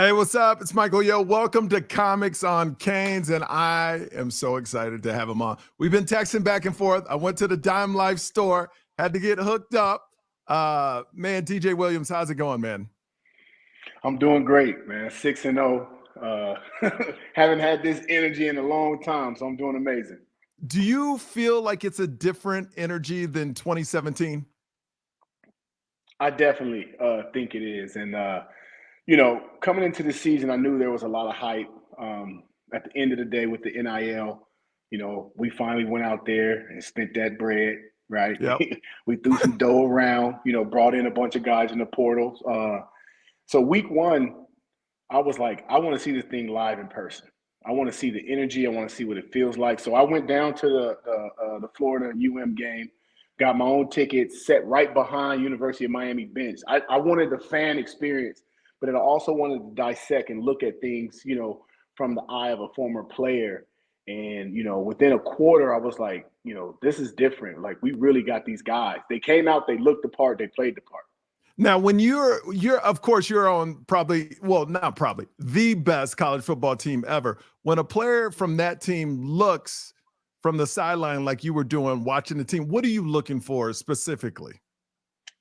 Hey, what's up? It's Michael Yo. Welcome to Comics on Canes, and I am so excited to have him on. We've been texting back and forth. I went to the Dime Life store, had to get hooked up. Man, DJ Williams, how's it going, man? I'm doing great, man. 6-0. Haven't had this energy in a long time, so I'm doing amazing. Do you feel like it's a different energy than 2017? I definitely think it is. And, coming into the season, I knew there was a lot of hype. At the end of the day with the NIL, we finally went out there and spent that bread, right? Yep. We threw some dough around, brought in a bunch of guys in the portals. So week one, I was like, I want to see this thing live in person. I want to see the energy. I want to see what it feels like. So I went down to the Florida game, got my own tickets, sat right behind University of Miami bench. I wanted the fan experience, but I also wanted to dissect and look at things, from the eye of a former player. And, within a quarter, I was like, this is different. Like, we really got these guys. They came out, they looked the part, they played the part. Now, when you're of course you're on probably, well, not probably, the best college football team ever. When a player from that team looks from the sideline like you were doing watching the team, what are you looking for specifically?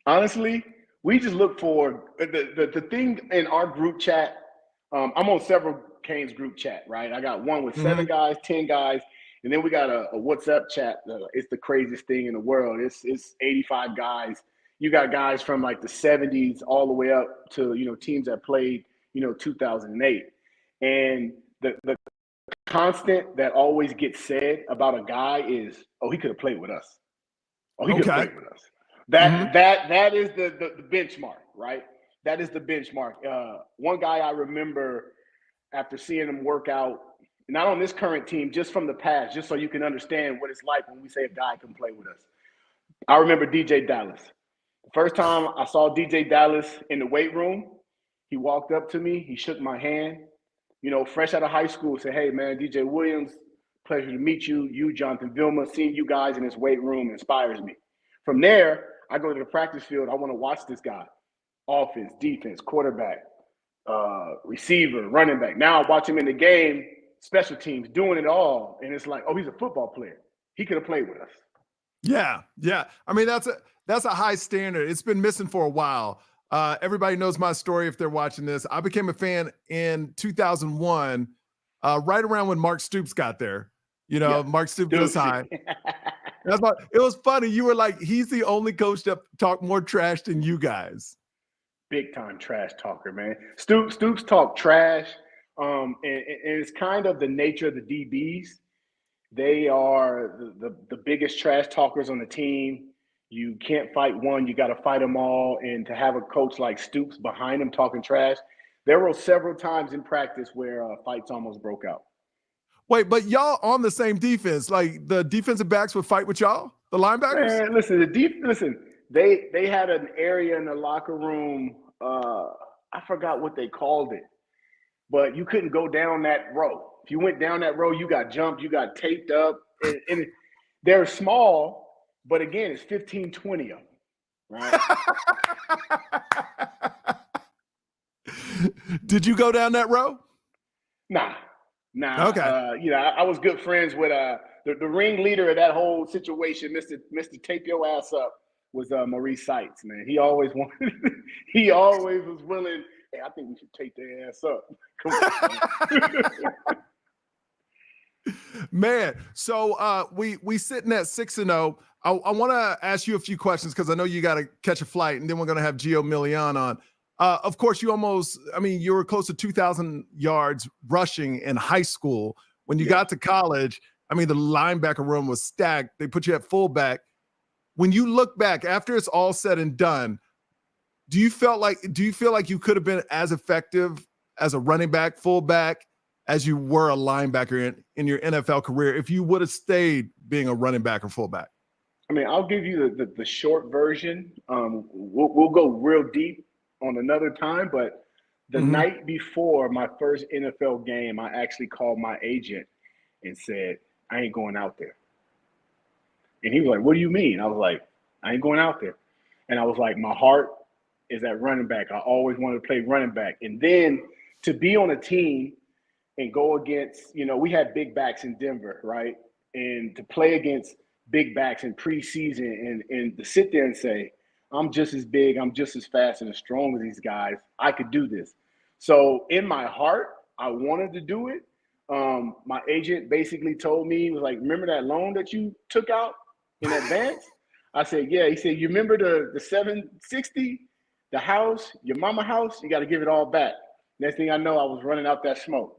Honestly, we just look for the thing in our group chat. I'm on several Canes group chat, right? I got one with 7 guys, 10 guys, and then we got a WhatsApp chat. It's the craziest thing in the world. It's 85 guys. You got guys from like the 70s all the way up to, teams that played, 2008. And the constant that always gets said about a guy is, oh, he could have played with us. Oh, he could have played with us. That is the benchmark, right? That is the benchmark. One guy I remember after seeing him work out, not on this current team, just from the past, just so you can understand what it's like when we say a guy can play with us. I remember DJ Dallas. The first time I saw DJ Dallas in the weight room, he walked up to me, he shook my hand, fresh out of high school, said, hey, man, DJ Williams, pleasure to meet you. You, Jonathan Vilma, seeing you guys in this weight room inspires me. From there, I go to the practice field. I want to watch this guy. Offense, defense, quarterback, receiver, running back. Now I watch him in the game, special teams, doing it all. And it's like, oh, he's a football player. He could have played with us. Yeah. I mean, that's a high standard. It's been missing for a while. Everybody knows my story if they're watching this. I became a fan in 2001, right around when Mark Stoops got there. Mark Stoops was high. It was funny. You were like, he's the only coach that talked more trash than you guys. Big time trash talker, man. Stoops talk trash. And it's kind of the nature of the DBs. They are the biggest trash talkers on the team. You can't fight one, you got to fight them all. And to have a coach like Stoops behind him talking trash, there were several times in practice where fights almost broke out. Wait, but y'all on the same defense? Like the defensive backs would fight with y'all, the linebackers? Man, listen. They had an area in the locker room. I forgot what they called it, but you couldn't go down that row. If you went down that row, you got jumped, you got taped up, and they're small. But again, it's 15, 20 of them, right? Did you go down that row? Nah. Okay. I was good friends with the ringleader of that whole situation, Mr. Tape Your Ass Up, was Maurice Seitz, man. He always was willing, hey, I think we should tape their ass up. Come on. Man, so we sitting at 6-0. I want to ask you a few questions because I know you got to catch a flight, and then we're going to have Geo Milian on. Of course, you were close to 2,000 yards rushing in high school. When you got to college, the linebacker room was stacked. They put you at fullback. When you look back after it's all said and done, do you feel like you could have been as effective as a running back, fullback, as you were a linebacker in your NFL career if you would have stayed being a running back or fullback? I'll give you the short version. We'll go real deep on another time, but the night before my first NFL game, I actually called my agent and said, I ain't going out there. And he was like, what do you mean? I was like, I ain't going out there. And I was like, my heart is at running back. I always wanted to play running back. And then to be on a team and go against, we had big backs in Denver, right? And to play against big backs in preseason and to sit there and say, I'm just as big, I'm just as fast and as strong as these guys, I could do this. So in my heart, I wanted to do it. My agent basically told me, he was like, remember that loan that you took out in advance? I said, yeah. He said, you remember the 760, the house, your mama house? You got to give it all back. Next thing I know, I was running out that smoke.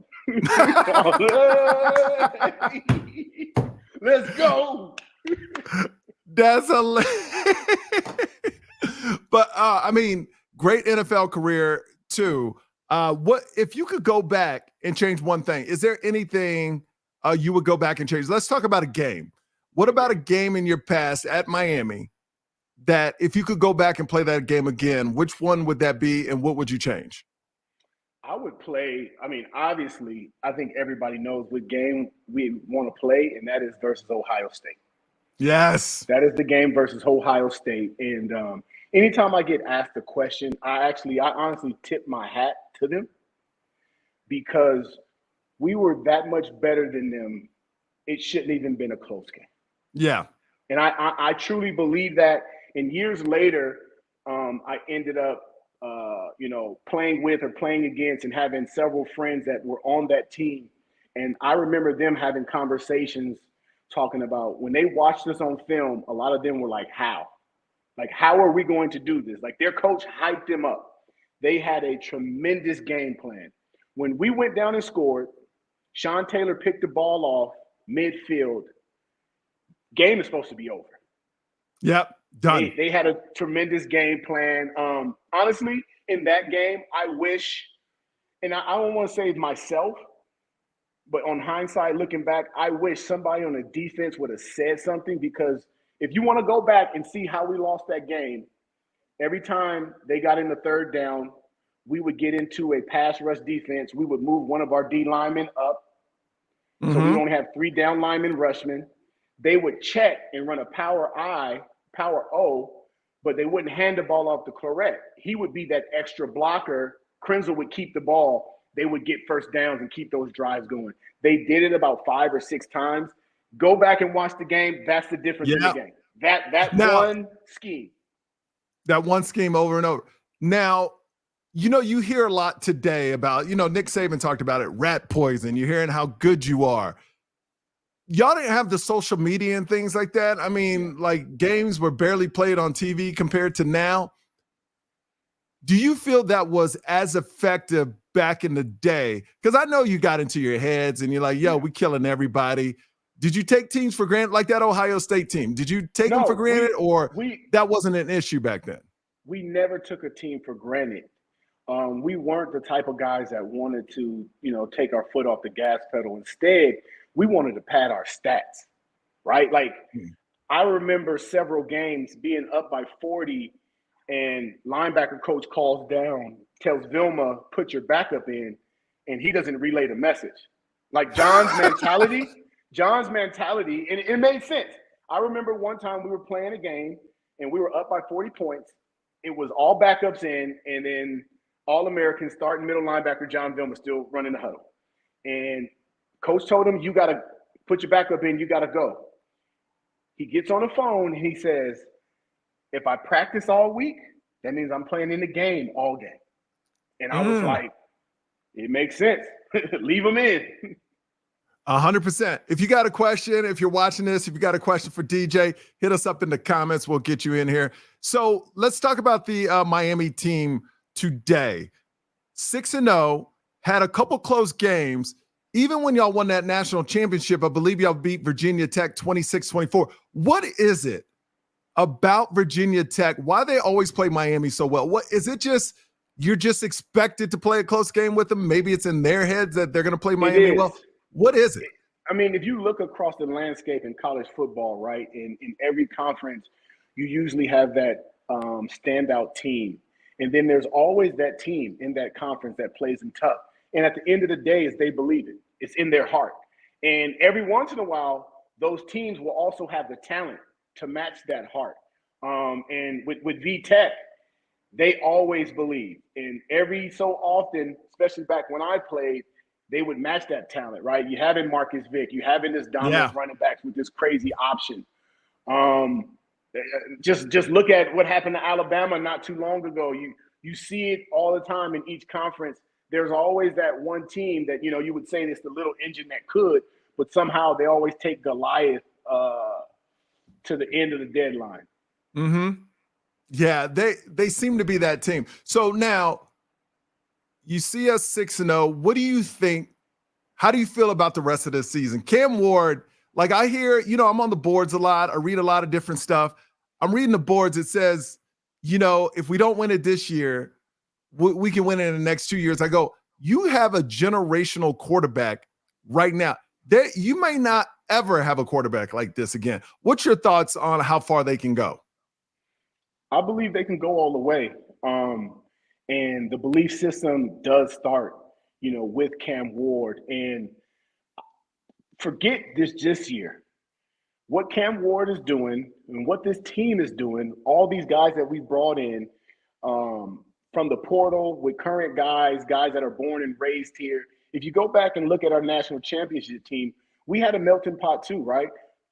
Let's go. That's hilarious. But I mean, great NFL career too. What if you could go back and change one thing? Is there anything you would go back and change? Let's talk about a game. What about a game in your past at Miami that if you could go back and play that game again, which one would that be and what would you change? I would play, obviously, I think everybody knows what game we want to play, and that is versus Ohio State. Yes. That is the game versus Ohio State. And anytime I get asked a question, I honestly tip my hat to them because we were that much better than them. It shouldn't even been a close game. Yeah. And I truly believe that. And years later, I ended up, playing with or playing against and having several friends that were on that team. And I remember them having conversations talking about when they watched us on film, a lot of them were like, how? Like, how are we going to do this? Like, their coach hyped them up. They had a tremendous game plan. When we went down and scored, Sean Taylor picked the ball off midfield. Game is supposed to be over. Yep, done. They had a tremendous game plan. Honestly, in that game, I wish, and I don't want to save myself, but on hindsight, looking back, I wish somebody on the defense would have said something, because if you want to go back and see how we lost that game, every time they got in the third down, we would get into a pass rush defense. We would move one of our D linemen up. So we only have 3 down linemen rushman. They would check and run a power I, power O, but they wouldn't hand the ball off to Claret. He would be that extra blocker. Krenzel would keep the ball. They would get first downs and keep those drives going. They did it about 5 or 6 times. Go back and watch the game. That's the difference in the game. That one scheme. That one scheme over and over. Now, you hear a lot today about, Nick Saban talked about it, rat poison. You're hearing how good you are. Y'all didn't have the social media and things like that. I mean, like, games were barely played on TV compared to now. Do you feel that was as effective back in the day? Because I know you got into your heads and you're like, yo, we killing everybody. Did you take teams for granted, like that Ohio State team? Did you take them for granted, or that wasn't an issue back then? We never took a team for granted. We weren't the type of guys that wanted to, take our foot off the gas pedal. Instead, we wanted to pad our stats, right? Like, I remember several games being up by 40 and linebacker coach calls down, tells Vilma, put your backup in, and he doesn't relay the message. Like, John's mentality, and it made sense. I remember one time we were playing a game and we were up by 40 points. It was all backups in, and then All-American starting middle linebacker John Vilma still running the huddle. And coach told him, you got to put your backup in, you got to go. He gets on the phone and he says, if I practice all week, that means I'm playing in the game all game. And I was like, it makes sense. Leave him in. 100%. If you got a question, if you're watching this, if you got a question for DJ, hit us up in the comments. We'll get you in here. So let's talk about the Miami team today. 6-0, had a couple close games. Even when y'all won that national championship, I believe y'all beat Virginia Tech 26-24. What is it about Virginia Tech? Why they always play Miami so well? What is it? Just you're just expected to play a close game with them? Maybe it's in their heads that they're going to play Miami well. What is it? I mean, if you look across the landscape in college football, right, in every conference, you usually have that standout team. And then there's always that team in that conference that plays them tough. And at the end of the day, is they believe it. It's in their heart. And every once in a while, those teams will also have the talent to match that heart. And with V-Tech, they always believe. And every so often, especially back when I played, they would match that talent, right? You having Marcus Vick, you having this dominant running backs with this crazy option. Just look at what happened to Alabama not too long ago. You see it all the time in each conference. There's always that one team that, you would say it's the little engine that could, but somehow they always take Goliath to the end of the deadline. Mm-hmm. Yeah, they seem to be that team. So now you see us 6-0. What do you think? How do you feel about the rest of this season? Cam Ward, like I hear, I'm on the boards a lot. I read a lot of different stuff. I'm reading the boards. It says, if we don't win it this year, we can win it in the next 2 years. I go, you have a generational quarterback right now. You may not ever have a quarterback like this again. What's your thoughts on how far they can go? I believe they can go all the way. And the belief system does start, with Cam Ward. And forget this year. What Cam Ward is doing and what this team is doing, all these guys that we brought in from the portal with current guys that are born and raised here. If you go back and look at our national championship team, we had a melting pot too, right?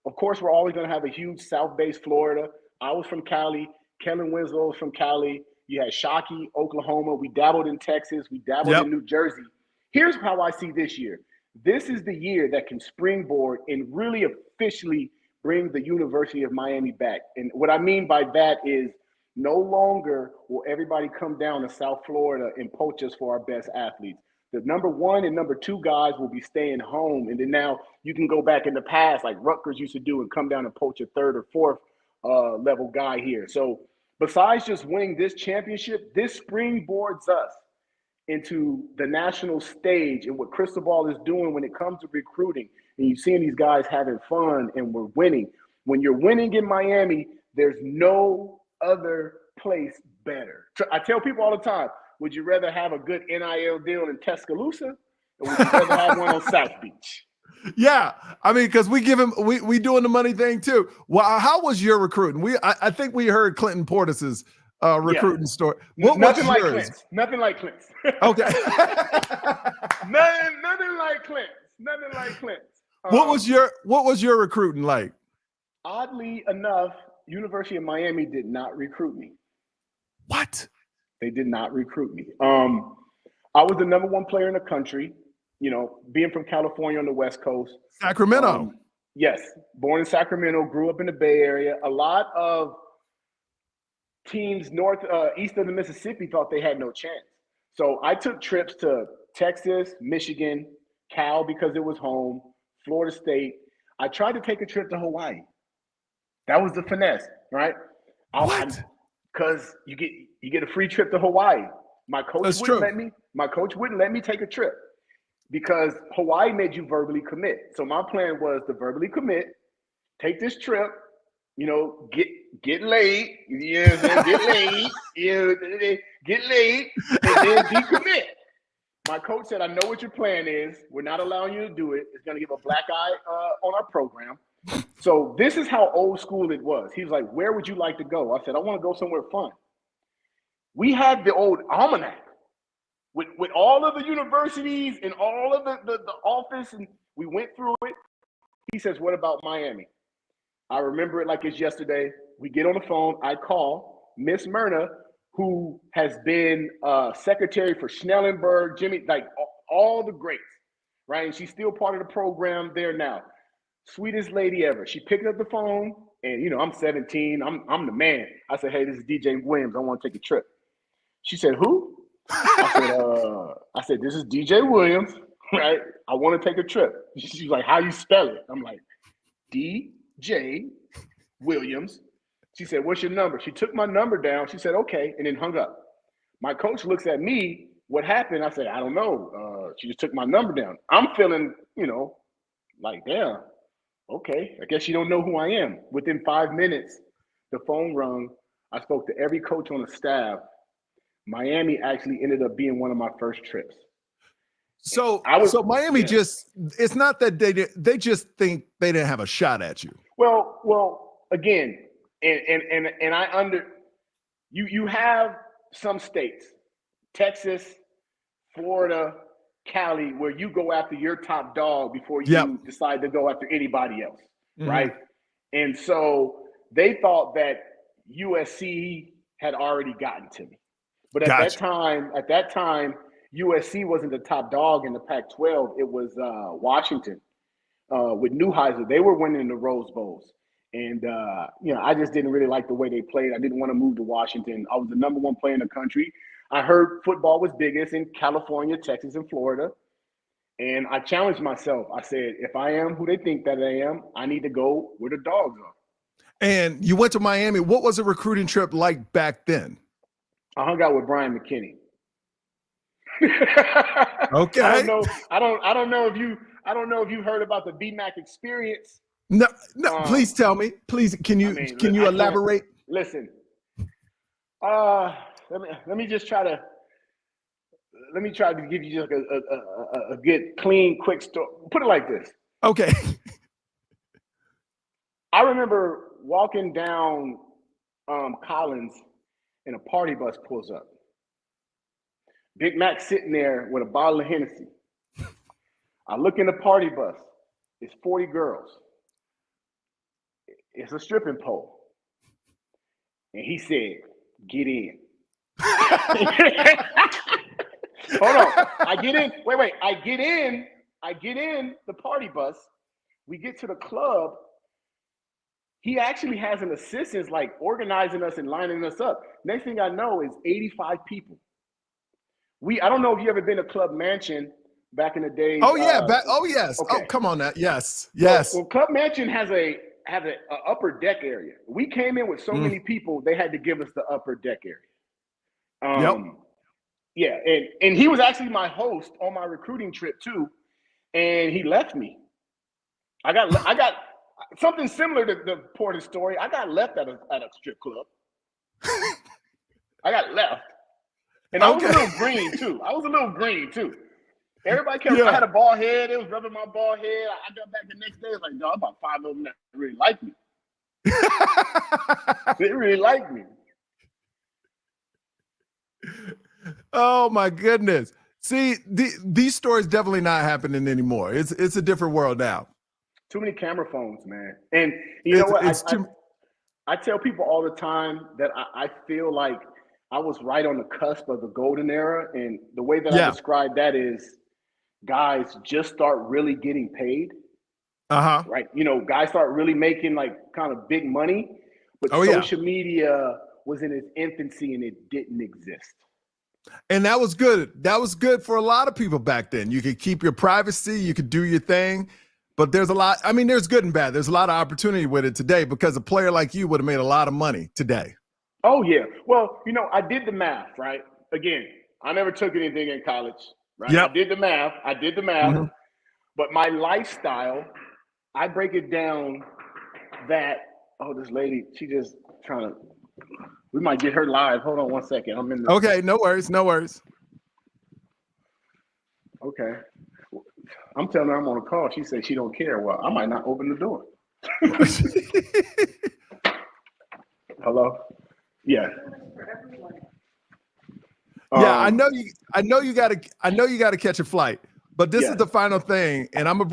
Of course, we're always going to have a huge South-based Florida. I was from Cali. Kellen Winslow was from Cali. You had Shockey, Oklahoma. We dabbled in Texas. We dabbled in New Jersey. Here's how I see this year. This is the year that can springboard and really officially bring the University of Miami back. And what I mean by that is no longer will everybody come down to South Florida and poach us for our best athletes. The number 1 and number 2 guys will be staying home. And then now you can go back in the past like Rutgers used to do and come down and poach a 3rd or 4th level guy here. So besides just winning this championship, this springboards us into the national stage and what Cristobal is doing when it comes to recruiting. And you're seeing these guys having fun and we're winning. When you're winning in Miami, there's no other place better. I tell people all the time, would you rather have a good NIL deal in Tuscaloosa or would you rather have one on South Beach? Yeah, I mean, because we give him, we doing the money thing too. Well, how was your recruiting? I think we heard Clinton Portis's recruiting story. Nothing like Clint's. Nothing like Clint's. Okay. nothing like Clint's. Nothing like Clint's. What was your recruiting like? Oddly enough, University of Miami did not recruit me. What? They did not recruit me. I was the number 1 player in the country. Being from California on the West Coast. Sacramento. Yes, born in Sacramento, grew up in the Bay Area. A lot of teams east of the Mississippi thought they had no chance. So I took trips to Texas, Michigan, Cal because it was home, Florida State. I tried to take a trip to Hawaii. That was the finesse, right? What? Because you get a free trip to Hawaii. My coach wouldn't let me take a trip because Hawaii made you verbally commit. So my plan was to verbally commit, take this trip, get laid, get laid, and then decommit. My coach said, I know what your plan is. We're not allowing you to do it. It's going to give a black eye on our program. So this is how old school it was. He was like, where would you like to go? I said, I want to go somewhere fun. We had the old almanac with all of the universities and all of the office, and we went through it. He says, what about Miami? I remember it like it's yesterday. We get on the phone. I call Miss Myrna, who has been secretary for Schnellenberg, Jimmy, like all the greats, right? And she's still part of the program there now. Sweetest lady ever. She picked up the phone, and I'm 17. I'm the man. I said, hey, this is DJ Williams. I want to take a trip. She said, who? I said, this is DJ Williams, right? I want to take a trip. She's like, how you spell it? I'm like, DJ Williams. She said, what's your number? She took my number down. She said, okay, and then hung up. My coach looks at me. What happened? I said, I don't know. She just took my number down. I'm feeling, like, damn, okay. I guess you don't know who I am. Within 5 minutes, the phone rung. I spoke to every coach on the staff. Miami actually ended up being one of my first trips. So Miami it's not that they just think they didn't have a shot at you. Well, again, and I you have some states, Texas, Florida, Cali, where you go after your top dog before you decide to go after anybody else, right? And so they thought that USC had already gotten to me. But at that time, USC wasn't the top dog in the Pac-12. It was Washington with Neuheiser. They were winning the Rose Bowls. And, I just didn't really like the way they played. I didn't want to move to Washington. I was the number one player in the country. I heard football was biggest in California, Texas, and Florida. And I challenged myself. I said, if I am who they think that I am, I need to go where the dogs are. And you went to Miami. What was a recruiting trip like back then? I hung out with Brian McKinney. Okay. I don't know if you heard about the BMAC experience. No. Please tell me. Please, can you elaborate? Listen. Let me try to give you just a good, clean, quick story. Put it like this. Okay. I remember walking down Collins and a party bus pulls up. Big Mac sitting there with a bottle of Hennessy. I look in the party bus. It's 40 girls. It's a stripping pole. And he said, get in. Hold on. I get in. Wait. I get in the party bus. We get to the club. He actually has an assistant like organizing us and lining us up. Next thing I know is 85 people. I don't know if you ever been to Club Mansion back in the day. Oh yeah. Yes. Okay. Oh, come on now. Yes. Well, Club Mansion has a upper deck area. We came in with so many people, they had to give us the upper deck area. Yeah, and he was actually my host on my recruiting trip too, and he left me. I got something similar to the Porter story. I got left at a strip club. I got left, and I was a little green too. Everybody kept. I had a bald head. It was rubbing my bald head. I got back the next day. It's like, no, about 5 of them that really like me. They really like me. Oh my goodness! See, these stories definitely not happening anymore. It's a different world now. Too many camera phones, man. And you know what? I tell people all the time that I feel like I was right on the cusp of the golden era, and the way that I describe that is, guys just start really getting paid. Right? Guys start really making like kind of big money, but social media was in its infancy and it didn't exist. And that was good. That was good for a lot of people back then. You could keep your privacy, you could do your thing, but there's a lot. I mean, there's good and bad. There's a lot of opportunity with it today because a player like you would have made a lot of money today. Oh yeah. Well, I did the math, right? Again, I never took anything in college, right? Yep. I did the math, but my lifestyle, I break it down that, this lady, she just trying to, we might get her live. Hold on one second. I'm in the. Okay, no worries. Okay. I'm telling her I'm on a call. She said she don't care. Well, I might not open the door. Hello? Yeah. Yeah, I know you gotta catch a flight, but this is the final thing, and I'm gonna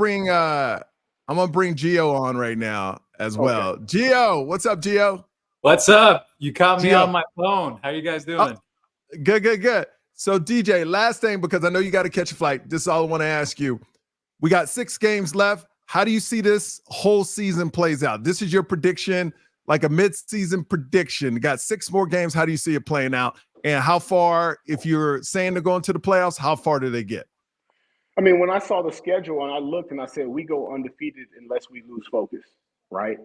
bring Geo on right now as well. Okay. Geo, what's up, Geo? What's up? You caught me on my phone. How you guys doing? Good. So DJ, last thing, because I know you got to catch a flight. This is all I want to ask you. We got 6 games left. How do you see this whole season plays out? This is your prediction, like a mid-season prediction. You got 6 more games. How do you see it playing out? And how far, if you're saying they're going to the playoffs, how far do they get? I mean, when I saw the schedule and I looked and I said, we go undefeated unless we lose focus, right?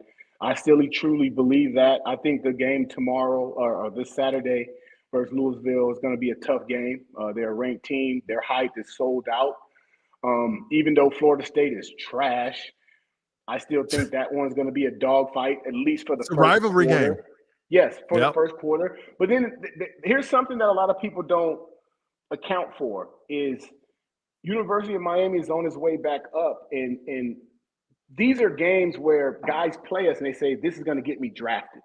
I still truly believe that. I think the game tomorrow or this Saturday versus Louisville is going to be a tough game. They're a ranked team. Their hype is sold out. Even though Florida State is trash, I still think that one's going to be a dogfight, at least for the first rivalry quarter. Game. Yes, for the first quarter. But then here's something that a lot of people don't account for is University of Miami is on its way back up, and these are games where guys play us and they say, this is going to get me drafted.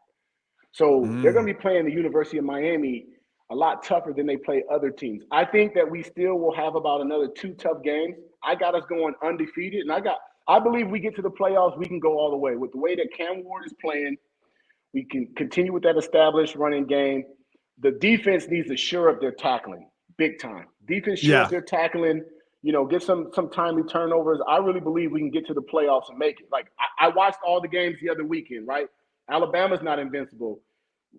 So they're going to be playing the University of Miami a lot tougher than they play other teams. I think that we still will have about another 2 tough games. I got us going undefeated, and I believe we get to the playoffs, we can go all the way. With the way that Cam Ward is playing, we can continue with that established running game. The defense needs to shore up their tackling big time. Defense shore up their tackling, get some timely turnovers. I really believe we can get to the playoffs and make it. Like, I watched all the games the other weekend, right? Alabama's not invincible.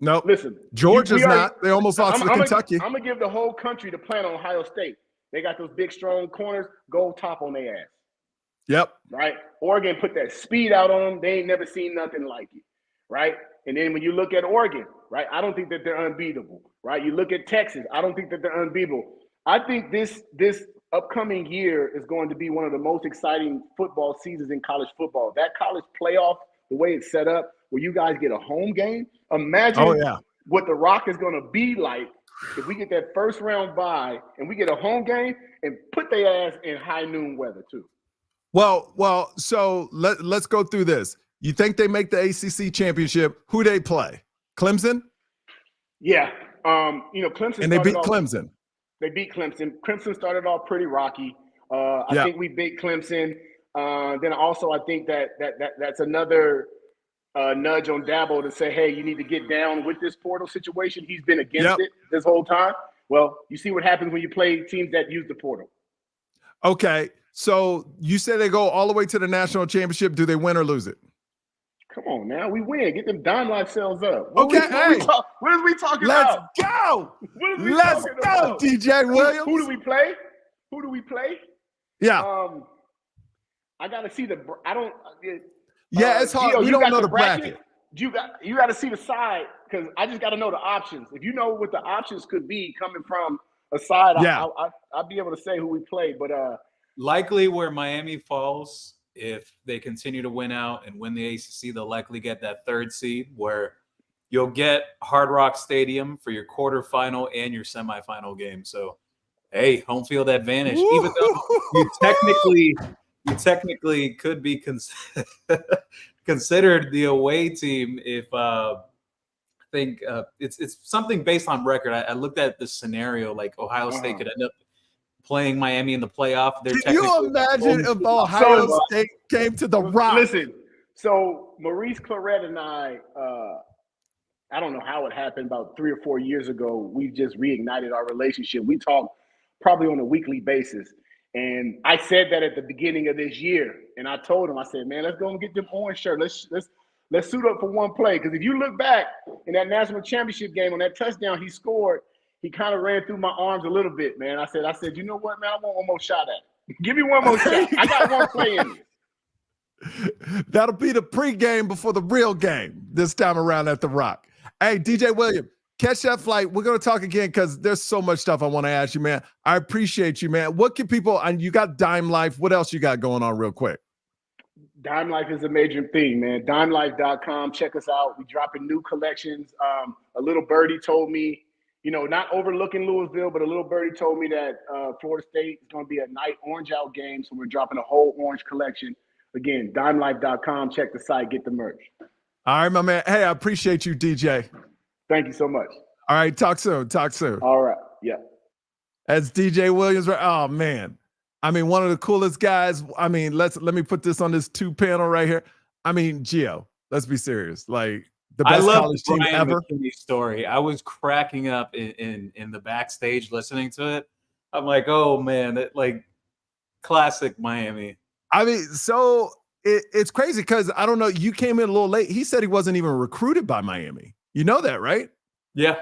No, listen, Georgia's not. They almost lost to Kentucky. I'm gonna give the whole country the plan on Ohio State. They got those big, strong corners. Go top on their ass. Yep. Right. Oregon put that speed out on them. They ain't never seen nothing like it. Right. And then when you look at Oregon, right, I don't think that they're unbeatable. Right. You look at Texas. I don't think that they're unbeatable. I think this upcoming year is going to be one of the most exciting football seasons in college football. That college playoff, the way it's set up, where you guys get a home game. Imagine what the Rock is going to be like if we get that first round bye and we get a home game and put their ass in high noon weather too. Well, so let's go through this. You think they make the ACC championship? Who they play? Clemson? Yeah. Clemson. And they beat Clemson. They beat Clemson. Clemson started off pretty rocky. I think we beat Clemson. Then also I think that's another nudge on Dabo to say, hey, you need to get down with this portal situation. He's been against it this whole time. Well, you see what happens when you play teams that use the portal. Okay, so you say they go all the way to the national championship. Do they win or lose it? Come on now, we win. Get them dime life cells up. What is we talking Let's about? Go. Let's go, DJ Williams. Who do we play? Who do we play? Yeah. I got to see the. I don't. Yeah, it's hard. Gio, we don't know the bracket. You got to see the side because I just got to know the options. If you know what the options could be coming from a side, I'll be able to say who we play. But likely where Miami falls, if they continue to win out and win the ACC, they'll likely get that 3rd seed where you'll get Hard Rock Stadium for your quarterfinal and your semifinal game. So, hey, home field advantage. Woo! Even though you technically could be considered the away team if I think it's something based on record. I looked at the scenario like Ohio State could end up playing Miami in the playoff. Can you imagine if Ohio State came to the Rock? Listen, so Maurice Claret and I don't know how it happened about 3 or 4 years ago. We just reignited our relationship. We talk probably on a weekly basis. And I said that at the beginning of this year. And I told him, I said, man, let's go and get them orange shirt. Let's suit up for one play. Because if you look back in that national championship game on that touchdown he scored, he kind of ran through my arms a little bit, man. I said, you know what, man? I want one more shot at it. Give me one more shot. I got one play in me. That'll be the pregame before the real game this time around at the Rock. Hey, DJ William, catch that flight. We're going to talk again because there's so much stuff I want to ask you, man. I appreciate you, man. What can people, and you got Dime Life. What else you got going on real quick? Dime Life is a major thing, man. DimeLife.com. Check us out. We dropping new collections. A little birdie told me, not overlooking Louisville, but a little birdie told me that Florida State is going to be a night orange out game. So we're dropping a whole orange collection. Again, DimeLife.com. Check the site. Get the merch. All right, my man. Hey, I appreciate you, DJ. Thank you so much. All right. Talk soon. All right. Yeah. That's DJ Williams. Oh, man. I mean, one of the coolest guys. I mean, let me put this on this 2 panel right here. I mean, Geo, let's be serious. Like the best college team ever. Story. I was cracking up in the backstage listening to it. I'm like, oh man, like classic Miami. I mean, so it's crazy because I don't know. You came in a little late. He said he wasn't even recruited by Miami. You know that, right? Yeah,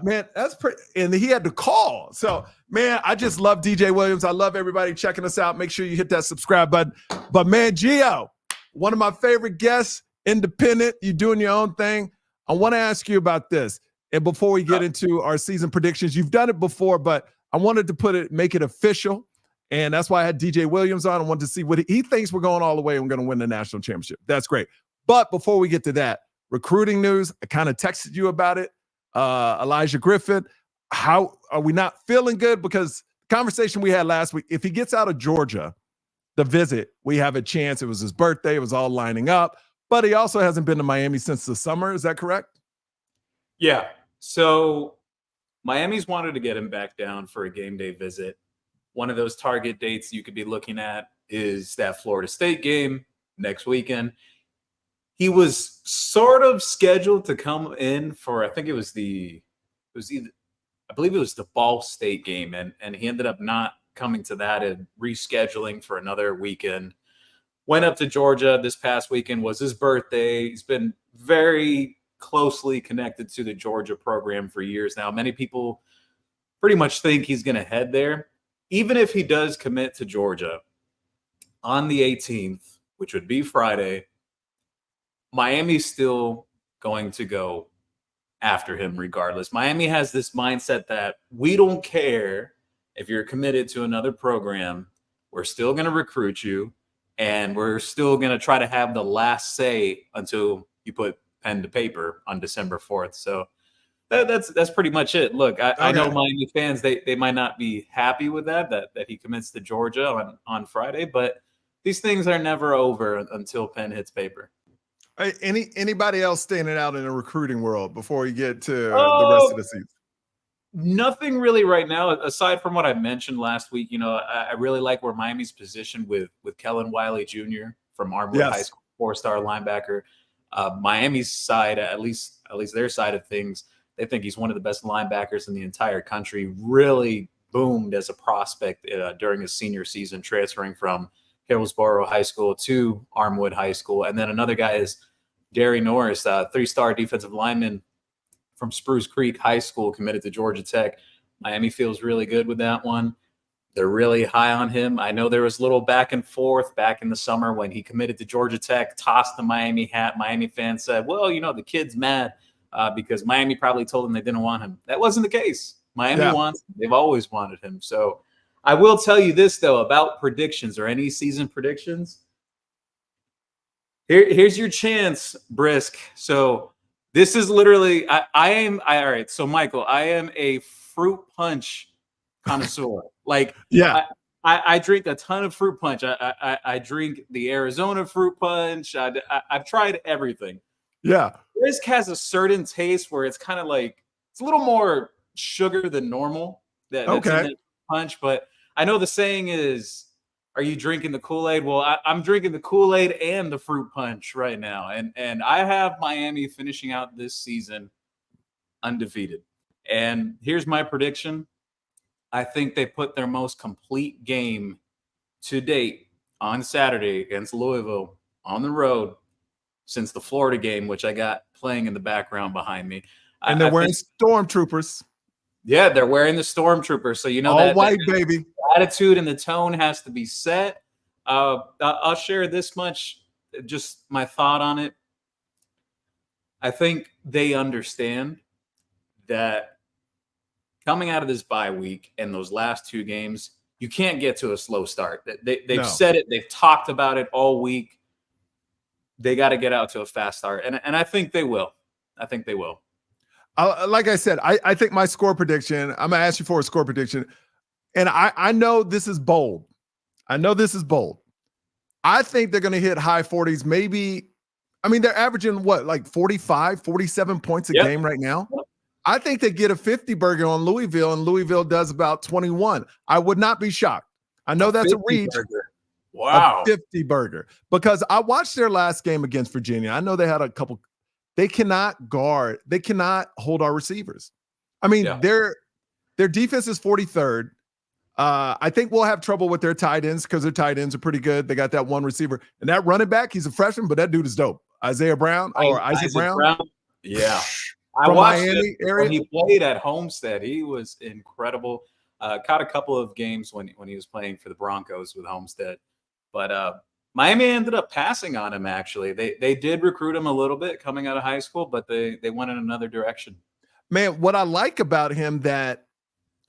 man. That's pretty. And he had to call. So, man, I just love DJ Williams. I love everybody checking us out. Make sure you hit that subscribe button. But man, Geo, one of my favorite guests, independent. You doing your own thing. I want to ask you about this. And before we get into our season predictions, you've done it before, but I wanted to make it official. And that's why I had DJ Williams on. I wanted to see what he thinks we're going all the way and we're going to win the national championship. That's great. But before we get to that, recruiting news, I kind of texted you about it. Elijah Griffin, how are we not feeling good? Because the conversation we had last week, if he gets out of Georgia, the visit, we have a chance. It was his birthday. It was all lining up. But he also hasn't been to Miami since the summer. Is that correct? Yeah. So Miami's wanted to get him back down for a game day visit. One of those target dates you could be looking at is that Florida State game next weekend. He was sort of scheduled to come in for, I believe it was the Ball State game, and he ended up not coming to that and rescheduling for another weekend. Went up to Georgia this past weekend, was his birthday. He's been very closely connected to the Georgia program for years now. Many people pretty much think he's going to head there. Even if he does commit to Georgia on the 18th, which would be Friday, Miami's still going to go after him regardless. Miami has this mindset that we don't care if you're committed to another program. We're still going to recruit you, and we're still going to try to have the last say until you put pen to paper on December 4th. So that's pretty much it. Look, I know Miami fans, they might not be happy with that he commits to Georgia on Friday, but these things are never over until pen hits paper. Hey, anybody else standing out in the recruiting world before we get to the rest of the season? Nothing really right now, aside from what I mentioned last week. I really like where Miami's positioned with Kellen Wiley Jr. from Armwood High School, 4-star linebacker. Miami's side, at least their side of things, they think he's one of the best linebackers in the entire country. Really boomed as a prospect during his senior season, transferring from Hillsborough High School to Armwood High School. And then another guy is Derry Norris, 3-star defensive lineman from Spruce Creek High School, committed to Georgia Tech. Miami feels really good with that one. They're really high on him. I know there was a little back and forth back in the summer when he committed to Georgia Tech, tossed the Miami hat. Miami fans said, well, the kid's mad because Miami probably told him they didn't want him. That wasn't the case. Miami wants him. They've always wanted him. So I will tell you this, though, about predictions or any season predictions. Here's your chance, Brisk. So this is literally, all right. So Michael, I am a fruit punch connoisseur. I drink a ton of fruit punch. I drink the Arizona fruit punch. I've tried everything. Yeah. Brisk has a certain taste where it's kind of like, it's a little more sugar than normal. That's in that punch. But I know the saying is, are you drinking the Kool-Aid? Well, I'm drinking the Kool-Aid and the fruit punch right now. And I have Miami finishing out this season undefeated. And here's my prediction. I think they put their most complete game to date on Saturday against Louisville on the road since the Florida game, which I got playing in the background behind me. And they're wearing stormtroopers. Yeah, they're wearing the stormtroopers. So all white, baby. Attitude and the tone has to be set. I'll share this much, just my thought on it. I think they understand that coming out of this bye week and those last two games, you can't get to a slow start. They've said it. They've talked about it all week. They got to get out to a fast start, and I think they will. I think they will. Like I said, I think my score prediction, I'm going to ask you for a score prediction. And I know this is bold. I think they're going to hit high 40s. Maybe, they're averaging what, like 45, 47 points a game right now. I think they get a 50 burger on Louisville, and Louisville does about 21. I would not be shocked. I know that's a reach. Wow. A 50 burger. Because I watched their last game against Virginia. I know they had a couple. They cannot guard. They cannot hold our receivers. Their defense is 43rd. I think we'll have trouble with their tight ends because their tight ends are pretty good. They got that one receiver. And that running back, he's a freshman, but that dude is dope. Isaiah Brown. Yeah. I watched Miami area. When he played at Homestead. He was incredible. Caught a couple of games when he was playing for the Broncos with Homestead. But Miami ended up passing on him, actually. They did recruit him a little bit coming out of high school, but they went in another direction. Man, what I like about him that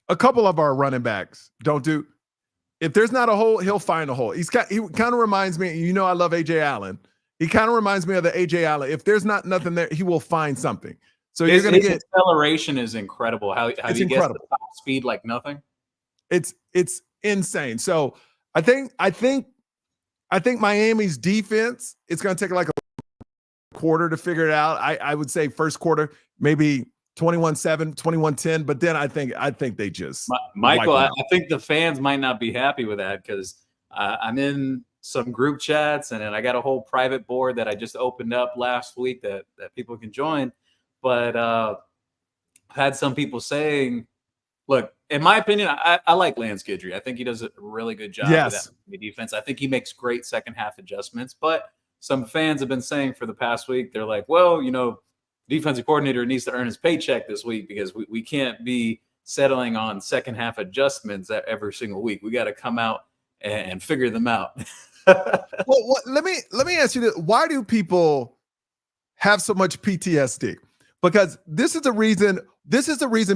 a couple of our running backs don't do, if there's not a hole, he'll find a hole. He kind of reminds me, I love A.J. Allen. He kind of reminds me of the A.J. Allen. If there's not nothing there, he will find something. So his acceleration is incredible. How he gets the top speed like nothing. It's insane. So I think Miami's defense, it's going to take like a quarter to figure it out. I would say first quarter, maybe 21-7, 21-10. But then I think they just Michael, wipe I 'em out. think the fans might not be happy with that because I'm in some group chats and then I got a whole private board that I just opened up last week that people can join. But I've had some people saying, look, in my opinion, I like Lance Guidry. I think he does a really good job with that defense. I think he makes great second half adjustments. But some fans have been saying for the past week, they're like, well, defensive coordinator needs to earn his paycheck this week because we can't be settling on second half adjustments every single week. We got to come out and figure them out. Well, let me ask you this. Why do people have so much PTSD? Because this is the reason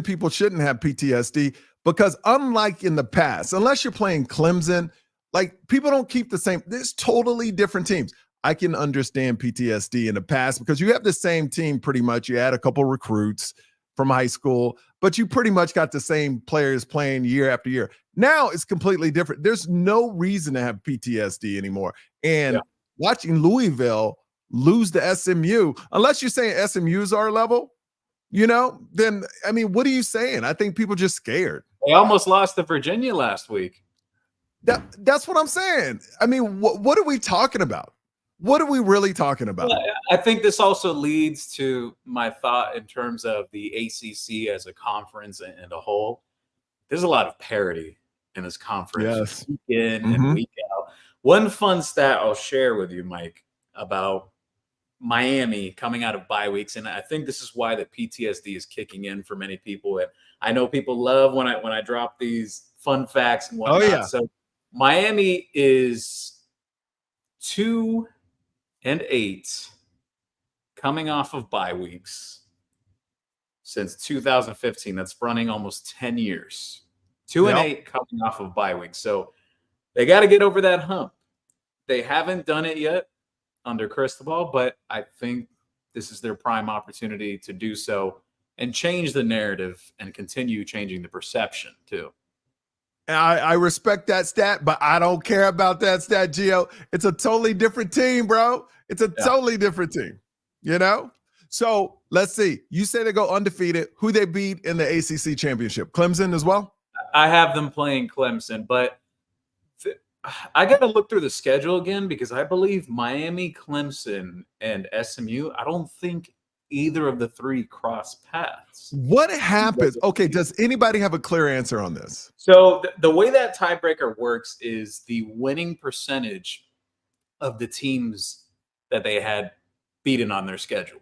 people shouldn't have PTSD, because unlike in the past, unless you're playing Clemson, like people don't keep the same. There's totally different teams. I can understand PTSD in the past because you have the same team pretty much. You had a couple recruits from high school, but you pretty much got the same players playing year after year. Now it's completely different. There's no reason to have PTSD anymore. And watching Louisville lose to SMU, unless you're saying SMU's our level, then, I mean, what are you saying? I think people just scared. They almost lost to Virginia last week. That's what I'm saying. I mean, what are we talking about? What are we really talking about? Well, I think this also leads to my thought in terms of the ACC as a conference and a whole. There's a lot of parity in this conference, week in and week out. One fun stat I'll share with you, Mike, about Miami coming out of bye weeks, and I think this is why the PTSD is kicking in for many people. And I know people love when I drop these fun facts and whatnot. Oh, yeah. So Miami is 2-8 coming off of bye weeks since 2015. That's running almost 10 years. 2-8 coming off of bye weeks. So they got to get over that hump. They haven't done it yet under Cristobal, but I think this is their prime opportunity to do so and change the narrative and continue changing the perception too. I respect that stat, but I don't care about that stat, Geo. It's a totally different team, bro. It's a totally different team, So let's see. You say they go undefeated. Who they beat in the ACC championship? Clemson as well? I have them playing Clemson, but I got to look through the schedule again because I believe Miami, Clemson, and SMU, I don't think either of the three cross paths. What happens? Okay, does anybody have a clear answer on this? So the way that tiebreaker works is the winning percentage of the teams that they had beaten on their schedule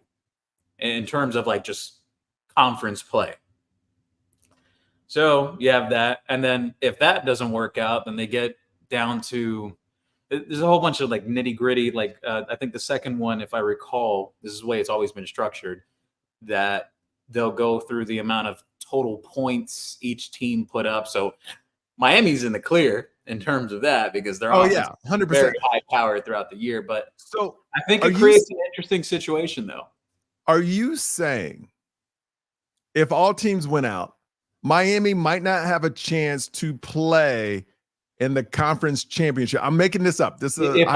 in terms of like just conference play. So you have that. And then if that doesn't work out, then they get down to there's a whole bunch of like nitty gritty. Like I think the second one, if I recall, this is the way it's always been structured, that they'll go through the amount of total points each team put up. So Miami's in the clear in terms of that because they're 100% very high power throughout the year. But so I think it creates an interesting situation though. Are you saying if all teams went out, Miami might not have a chance to play in the conference championship? I'm making this up. This is if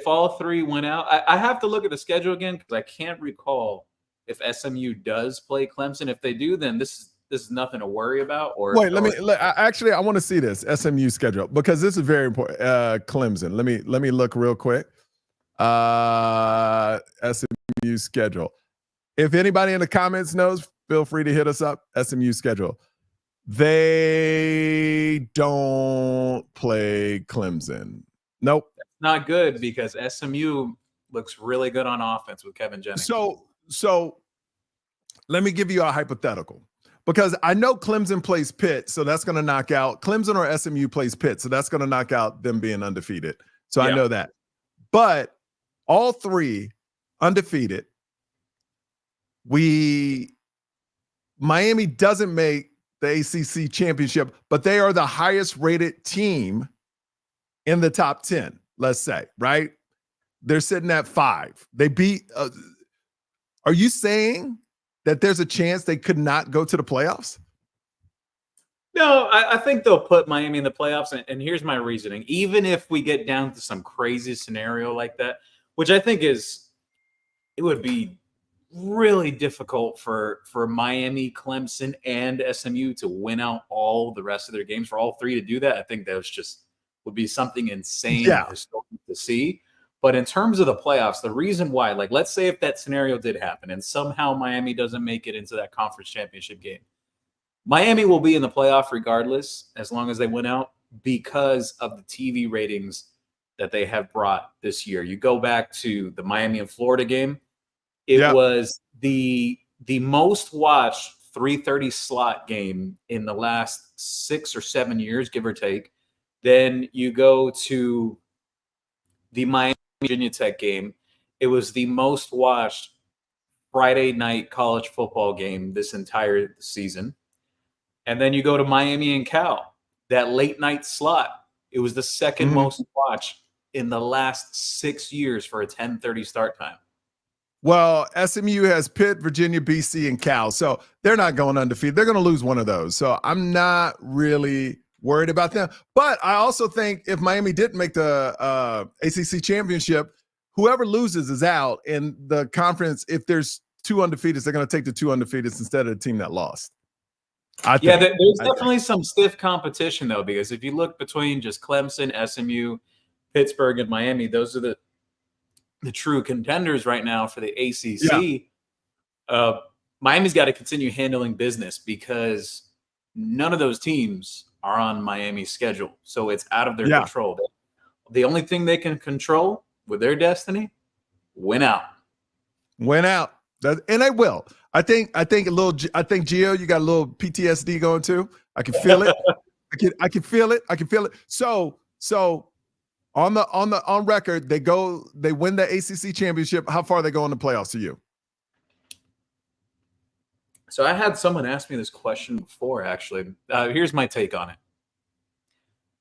all three went out. I have to look at the schedule again because I can't recall if SMU does play Clemson. If they do, then this is nothing to worry about. Or wait, I want to see this SMU schedule because this is very important. Clemson. Let me look real quick. SMU schedule. If anybody in the comments knows, feel free to hit us up. SMU schedule. They don't play Clemson. Nope. That's not good because SMU looks really good on offense with Kevin Jennings. So let me give you a hypothetical because I know Clemson plays Pitt, so that's going to knock out Clemson, or SMU plays Pitt, so that's going to knock out them being undefeated. So I know that. But all three undefeated. Miami doesn't make the ACC championship, but they are the highest rated team in the top 10, let's say, right? They're sitting at 5. They beat, are you saying that there's a chance they could not go to the playoffs? No, I think they'll put Miami in the playoffs. And here's my reasoning. Even if we get down to some crazy scenario like that, which I think it would be really difficult for Miami, Clemson, and SMU to win out all the rest of their games. For all three to do that, I think that would be something insane and historic to see. But in terms of the playoffs, the reason why, like, let's say if that scenario did happen and somehow Miami doesn't make it into that conference championship game, Miami will be in the playoff regardless, as long as they win out, because of the TV ratings that they have brought this year. You go back to the Miami and Florida game. It was the most watched 3:30 slot game in the last 6 or 7 years, give or take. Then you go to the Miami Virginia Tech game. It was the most watched Friday night college football game this entire season. And then you go to Miami and Cal, that late night slot. It was the second most watched in the last 6 years for a 10:30 start time. Well, SMU has Pitt, Virginia, BC, and Cal. So they're not going undefeated. They're going to lose one of those. So I'm not really worried about them. But I also think if Miami didn't make the ACC championship, whoever loses is out. In the conference, if there's 2 undefeateds, they're going to take the 2 undefeateds instead of the team that lost. There's definitely some stiff competition, though, because if you look between just Clemson, SMU, Pittsburgh, and Miami, those are the true contenders right now for the ACC. Miami's got to continue handling business because none of those teams are on Miami's schedule. So it's out of their control. The only thing they can control with their destiny, win out. Win out. And they will. I think Geo, you got a little PTSD going too. I can feel it. I can feel it. I can feel it. So on record, they win the ACC championship. How far they go in the playoffs to you? So I had someone ask me this question before, actually. Here's my take on it.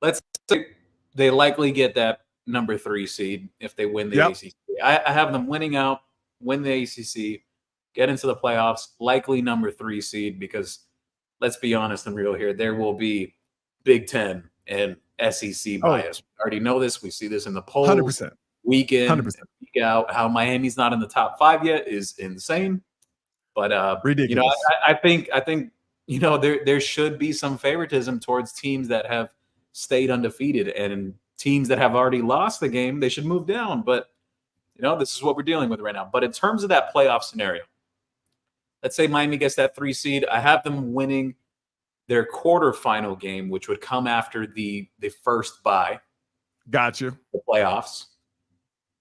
Let's say they likely get that number 3 seed if they win the ACC. I have them winning out, win the ACC, get into the playoffs, likely number 3 seed, because let's be honest and real here, there will be Big Ten and SEC bias. We already know this. We see this in the polls 100%. Week in, 100%. week out. How Miami's not in the top 5 yet is insane. But ridiculous. I think there should be some favoritism towards teams that have stayed undefeated, and teams that have already lost the game, they should move down. But this is what we're dealing with right now. But in terms of that playoff scenario, let's say Miami gets that 3 seed. I have them winning their quarterfinal game, which would come after the first bye. Gotcha. The playoffs.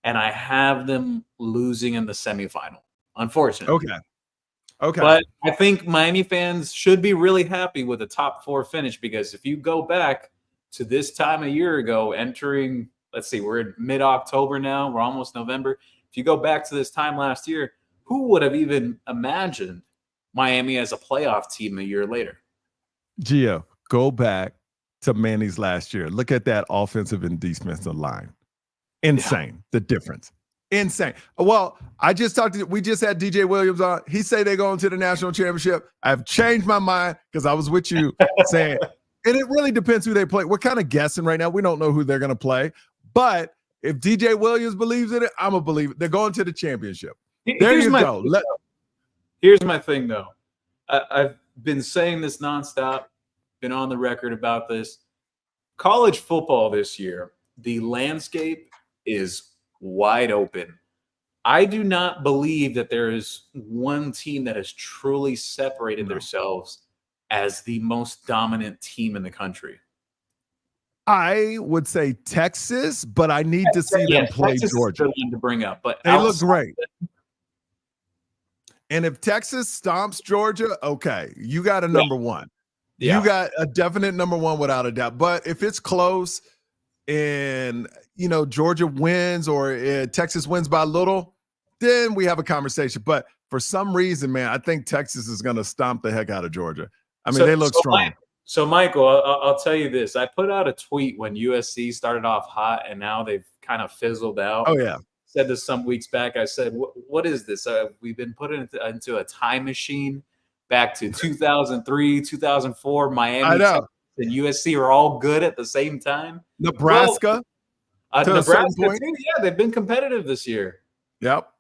And I have them losing in the semifinal, unfortunately. Okay. But I think Miami fans should be really happy with a top 4 finish, because if you go back to this time a year ago, entering, let's see, we're in mid-October now. We're almost November. If you go back to this time last year, who would have even imagined Miami as a playoff team a year later? Gio, go back to Manny's last year. Look at that offensive and defensive line. Insane, the difference. Insane. Well, we just had DJ Williams on. He say they're going to the national championship. I've changed my mind because I was with you saying, and it really depends who they play. We're kind of guessing right now. We don't know who they're going to play. But if DJ Williams believes in it, I'm going to believe it. They're going to the championship. There you go. Here's my thing, though. I've been saying this nonstop, been on the record about this. College football this year, the landscape is wide open. I do not believe that there is one team that has truly separated themselves as the most dominant team in the country. I would say Texas, but I need to see them play Texas Georgia. Is to bring up, but they look great. And if Texas stomps Georgia, okay, you got a number 1. You got a definite number 1 without a doubt. But if it's close and Georgia wins or Texas wins by a little, then we have a conversation. But for some reason, man, I think Texas is going to stomp the heck out of Georgia. I mean, they look strong. So, Michael, I'll tell you this. I put out a tweet when USC started off hot, and now they've kind of fizzled out. Oh, yeah. Said this some weeks back. I said, what is this? We've been put into a time machine back to 2003, 2004. Miami Texas, and USC are all good at the same time. Nebraska. Nebraska, too. Yeah, they've been competitive this year. Yep.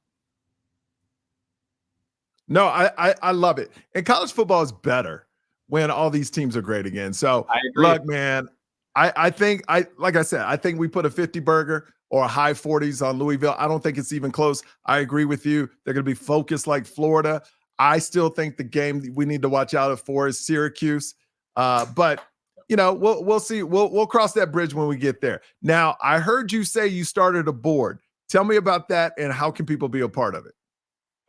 No, I love it. And college football is better when all these teams are great again. So I agree. look, man, I think like I said, I think we put a 50 burger or a high 40s on Louisville. I don't think it's even close. I agree with you. They're going to be focused like Florida. I still think the game we need to watch out for is Syracuse. But we'll see. We'll cross that bridge when we get there. Now, I heard you say you started a board. Tell me about that and how can people be a part of it?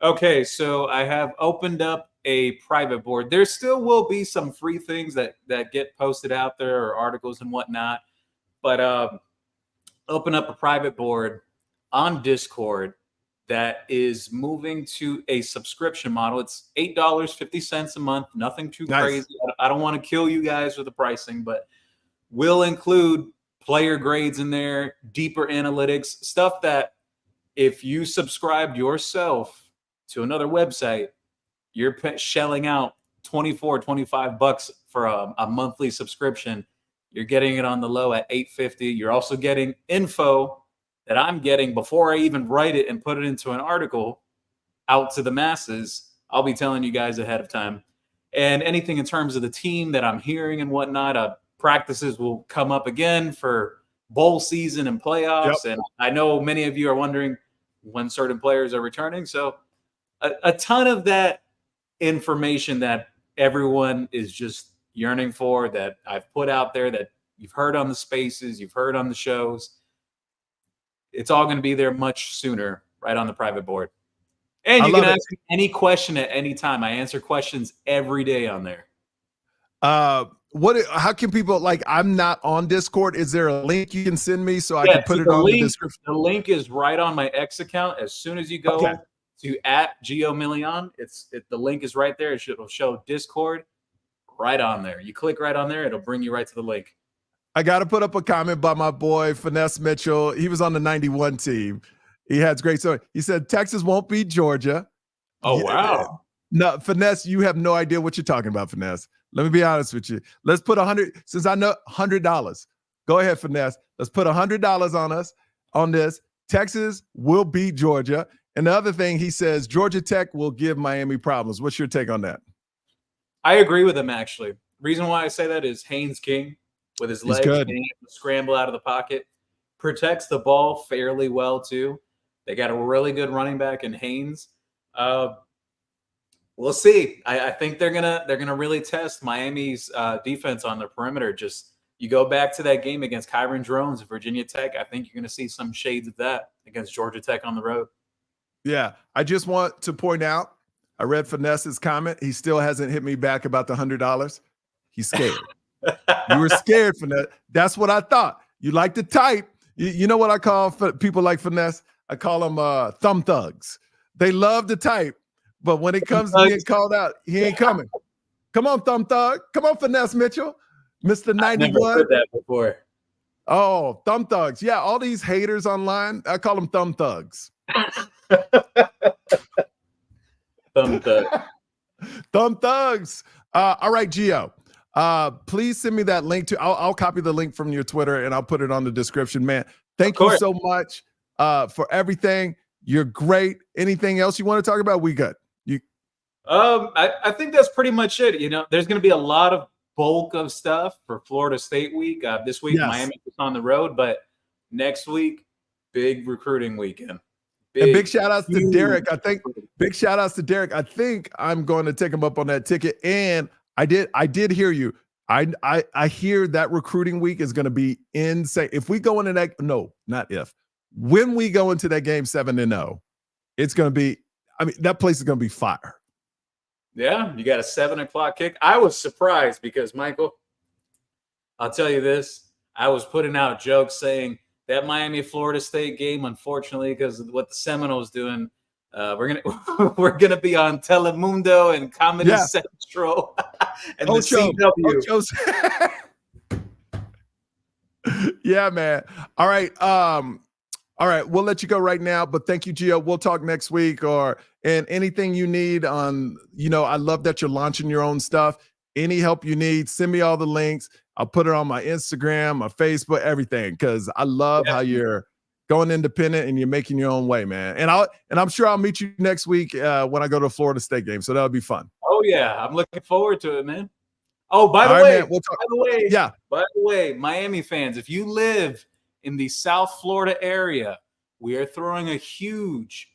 Okay, so I have opened up a private board. There still will be some free things that get posted out there or articles and whatnot, but open up a private board on Discord that is moving to a subscription model. It's $8.50 a month, nothing too crazy. I don't want to kill you guys with the pricing, but we'll include player grades in there, deeper analytics, stuff that if you subscribed yourself to another website, you're shelling out $25 for a monthly subscription. You're getting it on the low at $8.50. You're also getting info that I'm getting before I even write it and put it into an article out to the masses. I'll be telling you guys ahead of time. And anything in terms of the team that I'm hearing and whatnot, practices will come up again for bowl season and playoffs. Yep. And I know many of you are wondering when certain players are returning. So a ton of that information that everyone is just yearning for, that I've put out there, that you've heard on the spaces, you've heard on the shows. It's all going to be there much sooner, right on the private board. And you can ask me any question at any time. I answer questions every day on there. How can people, like, I'm not on Discord. Is there a link you can send me so I can put it on the description? The link is right on my X account. As soon as you go to @Geo Milian, the link is right there. It'll show Discord right on there. You click right on there, it'll bring you right to the link. I got to put up a comment by my boy Finesse Mitchell. He was on the 91 team. He had great story. He said Texas won't beat Georgia. Oh, wow. No, Finesse, you have no idea what you're talking about, Finesse. Let me be honest with you. Let's put since I know $100. Go ahead, Finesse. Let's put $100 on this. Texas will beat Georgia. And the other thing, he says Georgia Tech will give Miami problems. What's your take on that? I agree with him, actually. Reason why I say that is Haynes King with his legs being able to scramble out of the pocket protects the ball fairly well too. They got a really good running back in Haynes. We'll see. I think they're gonna really test Miami's defense on the perimeter. Just you go back to that game against Kyron Drones at Virginia Tech. I think you're gonna see some shades of that against Georgia Tech on the road. Yeah, I just want to point out, I read Finesse's comment. He still hasn't hit me back about the $100. He's scared. You were scared, Finesse. That's what I thought. You like to type. You know what I call people like Finesse? I call them thumb thugs. They love to type, but when it comes to being called out, he ain't coming. Come on, thumb thug. Come on, Finesse Mitchell. Mr. 91. I've never heard that before. Oh, thumb thugs. Yeah, all these haters online, I call them thumb thugs. Thumb thug. Thumb thugs. All right, Geo. Please send me that link to. I'll copy the link from your Twitter and I'll put it on the description, man. Thank you so much for everything. You're great. Anything else you want to talk about? We good. I think that's pretty much it. There's going to be a lot of bulk of stuff for Florida State week. This week, Miami is on the road, but next week, big recruiting weekend. Big shout outs to Derek. Big shout outs to Derek. I think I'm going to take him up on that ticket. And I did hear you. I hear that recruiting week is going to be insane. If we go into that, no, not if. When we go into that game 7-0, it's going to be, that place is going to be fire. Yeah, you got a 7:00 kick. I was surprised because, Michael, I'll tell you this. I was putting out jokes saying that Miami-Florida State game, unfortunately, because of what the Seminoles doing, we're gonna be on Telemundo and Comedy Central and the CW. Yeah, man. All right. We'll let you go right now, but thank you, Gio. We'll talk next week and anything you need on, I love that you're launching your own stuff. Any help you need, send me all the links. I'll put it on my Instagram, my Facebook, everything. Cause I love how you're going independent, and you're making your own way, man. And I'm sure I'll meet you next week when I go to the Florida State game. So that'll be fun. Oh yeah, I'm looking forward to it, man. Oh, by the All right, way, man, we'll talk. by the way, Miami fans, if you live in the South Florida area, we are throwing a huge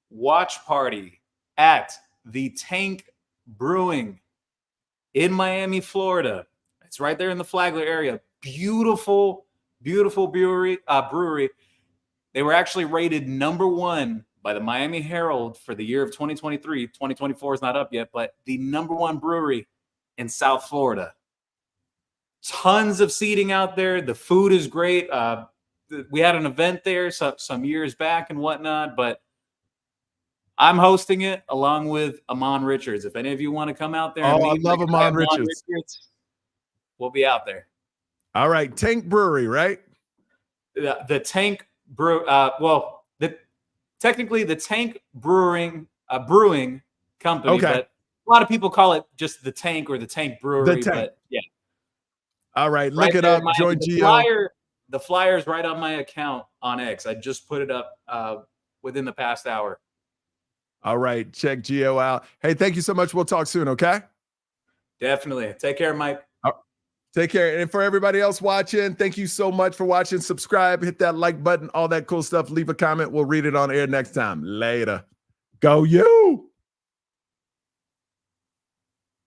watch party at the Tank Brewing in Miami, Florida. It's right there in the Flagler area. Beautiful, beautiful brewery. They were actually rated #1 by the Miami Herald for the year of 2023. 2024 is not up yet, but the #1 brewery in South Florida. Tons of seating out there. The food is great. We had an event there some years back and whatnot, but I'm hosting it along with Amon Richards. If any of you want to come out there, and I love Amon Richards. We'll be out there. All right, Tank Brewery, right? The Tank Brew. Technically the Tank Brewing Company, Okay. but a lot of people call it just the Tank or the Tank Brewery. The Tank. But yeah. All right, look Right it there, up. Miami. Join Geo. The flyer's right on my account on X. I just put it up within the past hour. All right, check Geo out. Hey, thank you so much. We'll talk soon, okay? Definitely. Take care, Mike. Take care. And for everybody else watching, thank you so much for watching. Subscribe, hit that like button, all that cool stuff. Leave a comment. We'll read it on air next time. Later. Go you.